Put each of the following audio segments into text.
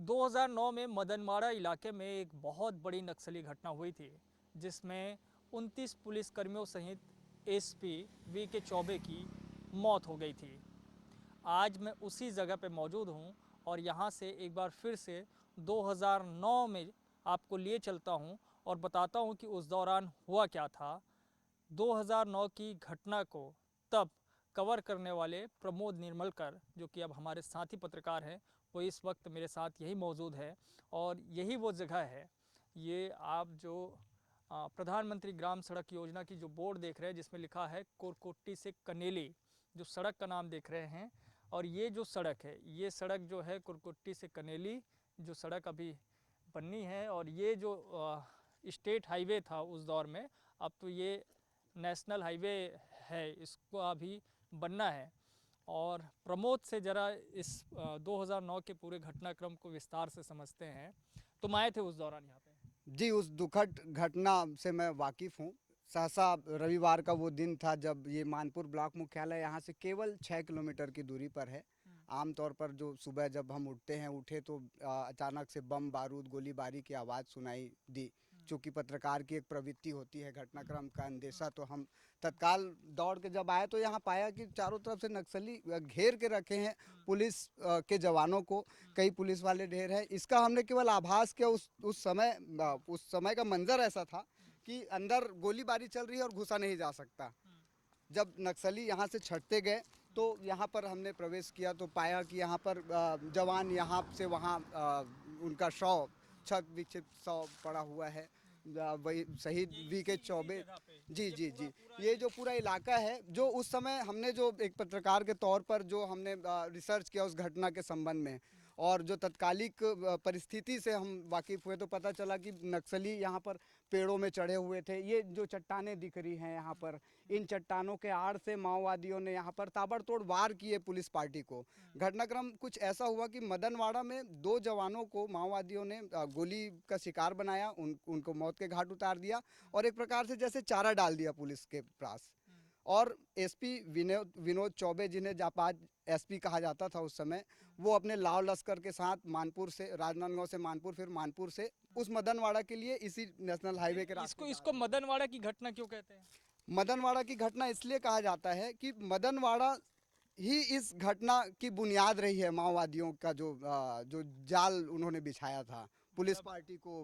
2009 में मदनवाड़ा इलाके में एक बहुत बड़ी नक्सली घटना हुई थी, जिसमें 29 पुलिसकर्मियों सहित एसपी वी.के. चौबे की मौत हो गई थी। आज मैं उसी जगह पर मौजूद हूं और यहां से एक बार फिर से 2009 में आपको लिए चलता हूं और बताता हूं कि उस दौरान हुआ क्या था। 2009 की घटना को तब कवर करने वाले प्रमोद निर्मलकर, जो कि अब हमारे साथी पत्रकार हैं, वो इस वक्त मेरे साथ यही मौजूद है और यही वो जगह है। ये आप जो प्रधानमंत्री ग्राम सड़क योजना की जो बोर्ड देख रहे हैं, जिसमें लिखा है कोरकोट्टी से कनेली, जो सड़क का नाम देख रहे हैं। और ये जो सड़क है, ये सड़क जो है कोरकोट्टी से कनेली जो सड़क अभी बननी है, और ये जो स्टेट हाईवे था उस दौर में, अब तो ये नेशनल हाईवे है, इसको अभी बनना है। और प्रमोद से ज़रा इस 2009 के पूरे घटनाक्रम को विस्तार से समझते हैं। तुम आए थे उस दौरान यहाँ पे? जी, उस दुखद घटना से मैं वाकिफ़ हूँ। सहसा रविवार का वो दिन था जब ये मानपुर ब्लॉक मुख्यालय यहाँ से केवल 6 किलोमीटर की दूरी पर है। आमतौर पर जो सुबह जब हम उठे तो अचानक से बम बारूद गोलीबारी की आवाज़ सुनाई दी। चूँकि पत्रकार की एक प्रवृत्ति होती है घटनाक्रम का अंदेशा, तो हम तत्काल दौड़ के जब आए तो यहाँ पाया कि चारों तरफ से नक्सली घेर के रखे हैं पुलिस के जवानों को। कई पुलिस वाले ढेर है। इसका हमने केवल आभास किया उस समय का मंजर ऐसा था कि अंदर गोलीबारी चल रही है और घुसा नहीं जा सकता। जब नक्सली यहाँ से छटते गए तो यहाँ पर हमने प्रवेश किया तो पाया कि यहाँ पर जवान यहाँ से वहाँ उनका शव छत विक्षिप्त शव पड़ा हुआ है। वही शहीद वी.के. चौबे। जी जी जी, ये जो पूरा इलाका है, जो उस समय हमने जो एक पत्रकार के तौर पर जो हमने रिसर्च किया उस घटना के संबंध में, और जो तत्कालिक परिस्थिति से हम वाकिफ़ हुए, तो पता चला कि नक्सली यहाँ पर पेड़ों में चढ़े हुए थे। ये जो चट्टानें दिख रही हैं यहाँ पर, इन चट्टानों के आड़ से माओवादियों ने यहाँ पर ताबड़तोड़ वार किए पुलिस पार्टी को। घटनाक्रम कुछ ऐसा हुआ कि मदनवाड़ा में 2 जवानों को माओवादियों ने गोली का शिकार बनाया, उनको मौत के घाट उतार दिया और एक प्रकार से जैसे चारा डाल दिया पुलिस के पास। और एसपी विनोद चौबे, जिन्हें जापाज एसपी कहा जाता था उस समय, वो अपने लाव लश्कर के साथ मानपुर से, राजनांदगांव से मानपुर, फिर मानपुर से उस मदनवाड़ा के लिए इसी नेशनल हाईवे के रास्ते इसको मदनवाड़ा की घटना क्यों कहते हैं? मदनवाड़ा की घटना इसलिए कहा जाता है कि मदनवाड़ा ही इस घटना की बुनियाद रही है। माओवादियों का जो जाल उन्होंने बिछाया था पुलिस पार्टी को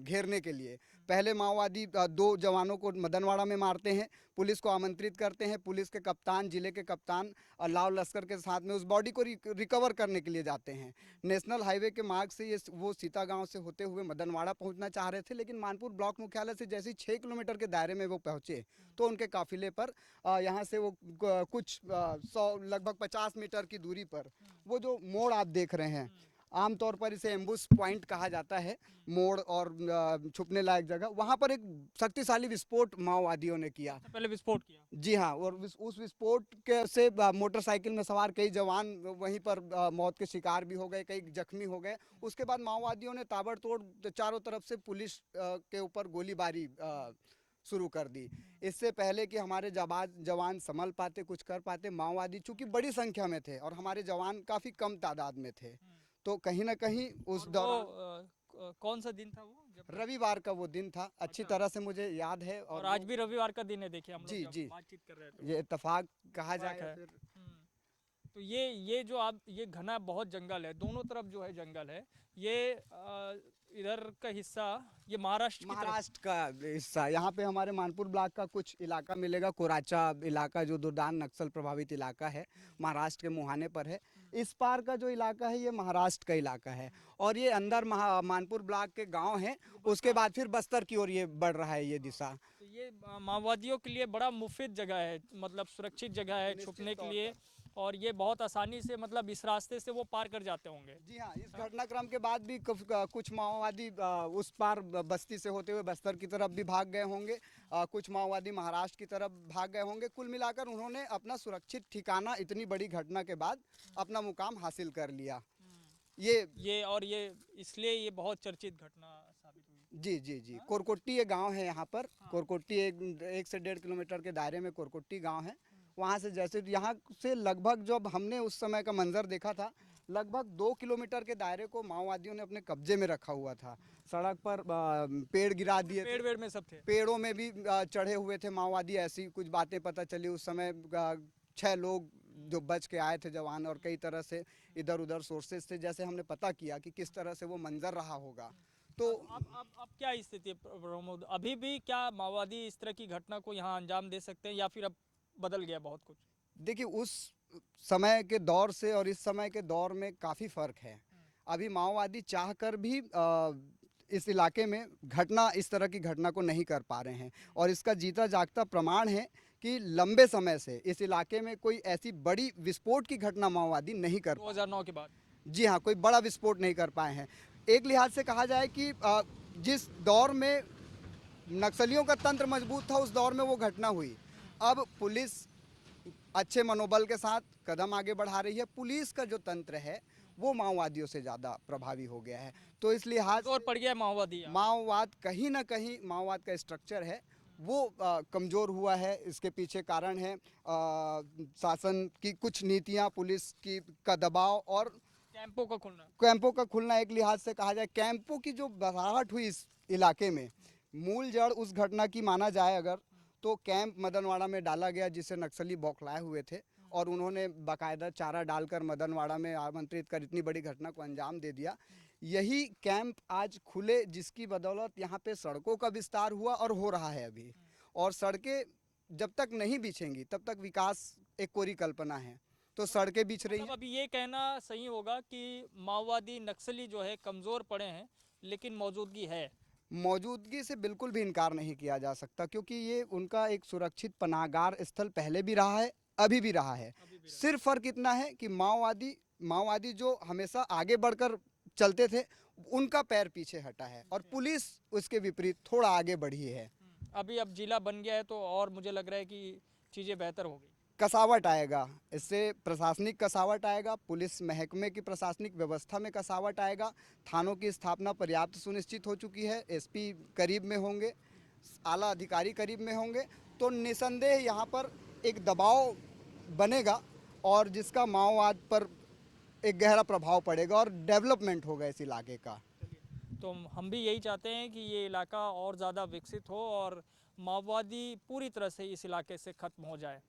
घेरने के लिए। पहले माओवादी 2 जवानों को मदनवाड़ा में मारते हैं, पुलिस को आमंत्रित करते हैं, पुलिस के कप्तान, जिले के कप्तान लाव लश्कर के साथ में उस बॉडी को रिकवर करने के लिए जाते हैं। नेशनल हाईवे के मार्ग से वो सीता गांव से होते हुए मदनवाड़ा पहुंचना चाह रहे थे, लेकिन मानपुर ब्लॉक मुख्यालय से जैसे ही 6 किलोमीटर के दायरे में वो पहुंचे तो उनके काफिले पर यहाँ से वो कुछ 100 लगभग 50 मीटर की दूरी पर वो जो मोड़ आप देख रहे हैं, आमतौर पर इसे एम्बुश पॉइंट कहा जाता है, मोड़ और छुपने लायक जगह, वहां पर एक शक्तिशाली विस्फोट माओवादियों ने किया। पहले विस्फोट किया? जी हाँ, और उस विस्फोट के से मोटरसाइकिल में सवार कई जवान वहीं पर मौत के शिकार भी हो गए, कई जख्मी हो गए। उसके बाद माओवादियों ने ताबड़तोड़ चारों तरफ से पुलिस के ऊपर गोलीबारी शुरू कर दी। इससे पहले कि हमारे जवान संभल पाते, कुछ कर पाते, माओवादी चूंकि बड़ी संख्या में थे और हमारे जवान काफ़ी कम तादाद में थे, तो कहीं ना कहीं उस दौरान कौन सा दिन था वो? रविवार का वो दिन था, अच्छी तरह से मुझे याद है। और आज भी रविवार का दिन है। देखिए, हम लोग जी जब जी, बातचीत कर रहे थे, ये इत्तेफाक कहा जाए है। फिर। तो ये जो आप, ये घना बहुत जंगल है, दोनों तरफ जो है जंगल है। ये इधर का हिस्सा ये महाराष्ट्र का हिस्सा, यहाँ पे हमारे मानपुर ब्लॉक का कुछ इलाका मिलेगा, कोराचा इलाका जो दुर्दान नक्सल प्रभावित इलाका है, महाराष्ट्र के मुहाने पर है। इस पार का जो इलाका है ये महाराष्ट्र का इलाका है, और ये अंदर मानपुर ब्लॉक के गांव हैं। उसके बाद फिर बस्तर की ओर ये बढ़ रहा है ये दिशा। तो ये माओवादियों के लिए बड़ा मुफीद जगह है, मतलब सुरक्षित जगह है छुपने के लिए, और ये बहुत आसानी से, मतलब इस रास्ते से वो पार कर जाते होंगे। जी हाँ, इस घटनाक्रम के बाद भी कुछ माओवादी उस पार बस्ती से होते हुए बस्तर की तरफ भी भाग गए होंगे, कुछ माओवादी महाराष्ट्र की तरफ भाग गए होंगे। कुल मिलाकर उन्होंने अपना सुरक्षित ठिकाना इतनी बड़ी घटना के बाद अपना मुकाम हासिल कर लिया। ये इसलिए ये बहुत चर्चित घटना साबित हुई। जी जी जी, कोरकोट्टी एक गांव है यहाँ पर। कोरकोट्टी 1 से 1.5 किलोमीटर के दायरे में कोरकोट्टी गांव है। वहाँ से जैसे यहाँ से लगभग जब हमने उस समय का मंजर देखा था लगभग 2 किलोमीटर के दायरे को माओवादियों ने अपने कब्जे में रखा हुआ था। सड़क पर पेड़ गिरा दिए थे। पेड़ वेड़ में सब थे। पेड़ों में भी चढ़े हुए थे माओवादी। ऐसी कुछ बातें पता चली उस समय। 6 लोग जो बच के आए थे जवान, और कई तरह से इधर उधर सोर्सेज से जैसे हमने पता किया कि किस तरह से वो मंजर रहा होगा। तो अब क्या स्थिति है प्रमोद? अभी भी क्या माओवादी इस तरह की घटना को यहाँ अंजाम दे सकते हैं या फिर अब बदल गया बहुत कुछ? देखिए, उस समय के दौर से और इस समय के दौर में काफ़ी फ़र्क है। अभी माओवादी चाहकर भी इस इलाके में इस तरह की घटना को नहीं कर पा रहे हैं, और इसका जीता जागता प्रमाण है कि लंबे समय से इस इलाके में कोई ऐसी बड़ी विस्फोट की घटना माओवादी नहीं कर पाए। 2009 के बाद। जी हाँ, कोई बड़ा विस्फोट नहीं कर पाए हैं। एक लिहाज से कहा जाए कि जिस दौर में नक्सलियों का तंत्र मजबूत था, उस दौर में वो घटना हुई। अब पुलिस अच्छे मनोबल के साथ कदम आगे बढ़ा रही है। पुलिस का जो तंत्र है वो माओवादियों से ज़्यादा प्रभावी हो गया है। तो इस लिहाज जोर पड़ गया है माओवादी यहाँ। माओवाद कहीं ना कहीं, माओवाद का स्ट्रक्चर है वो कमज़ोर हुआ है। इसके पीछे कारण है शासन की कुछ नीतियां, पुलिस की का दबाव और कैंपों का खुलना। एक लिहाज से कहा जाए, कैंपों की जो बसाहट हुई इस इलाके में, मूल जड़ उस घटना की माना जाए अगर, तो कैंप मदनवाड़ा में डाला गया, जिससे नक्सली बौखलाए हुए थे, और उन्होंने बाकायदा चारा डालकर मदनवाड़ा में आमंत्रित कर इतनी बड़ी घटना को अंजाम दे दिया। यही कैंप आज खुले, जिसकी बदौलत यहाँ पे सड़कों का विस्तार हुआ और हो रहा है अभी। और सड़कें जब तक नहीं बिछेंगी तब तक विकास एक कोरी कल्पना है। तो सड़कें बिछ रही हैं। अभी ये कहना सही होगा कि माओवादी नक्सली जो है कमज़ोर पड़े हैं, लेकिन मौजूदगी है। मौजूदगी से बिल्कुल भी इनकार नहीं किया जा सकता, क्योंकि ये उनका एक सुरक्षित पनाहगार स्थल पहले भी रहा है, अभी भी रहा है। सिर्फ फर्क इतना है कि माओवादी जो हमेशा आगे बढ़कर चलते थे, उनका पैर पीछे हटा है, और पुलिस उसके विपरीत थोड़ा आगे बढ़ी है। अभी अब जिला बन गया है तो और मुझे लग रहा है कि चीज़ें बेहतर होगी। कसावट आएगा, इससे प्रशासनिक कसावट आएगा, पुलिस महकमे की प्रशासनिक व्यवस्था में कसावट आएगा। थानों की स्थापना पर्याप्त सुनिश्चित हो चुकी है। एसपी करीब में होंगे, आला अधिकारी करीब में होंगे, तो निसंदेह यहाँ पर एक दबाव बनेगा, और जिसका माओवाद पर एक गहरा प्रभाव पड़ेगा और डेवलपमेंट होगा इस इलाके का। तो हम भी यही चाहते हैं कि ये इलाका और ज़्यादा विकसित हो और माओवादी पूरी तरह से इस इलाके से ख़त्म हो जाए।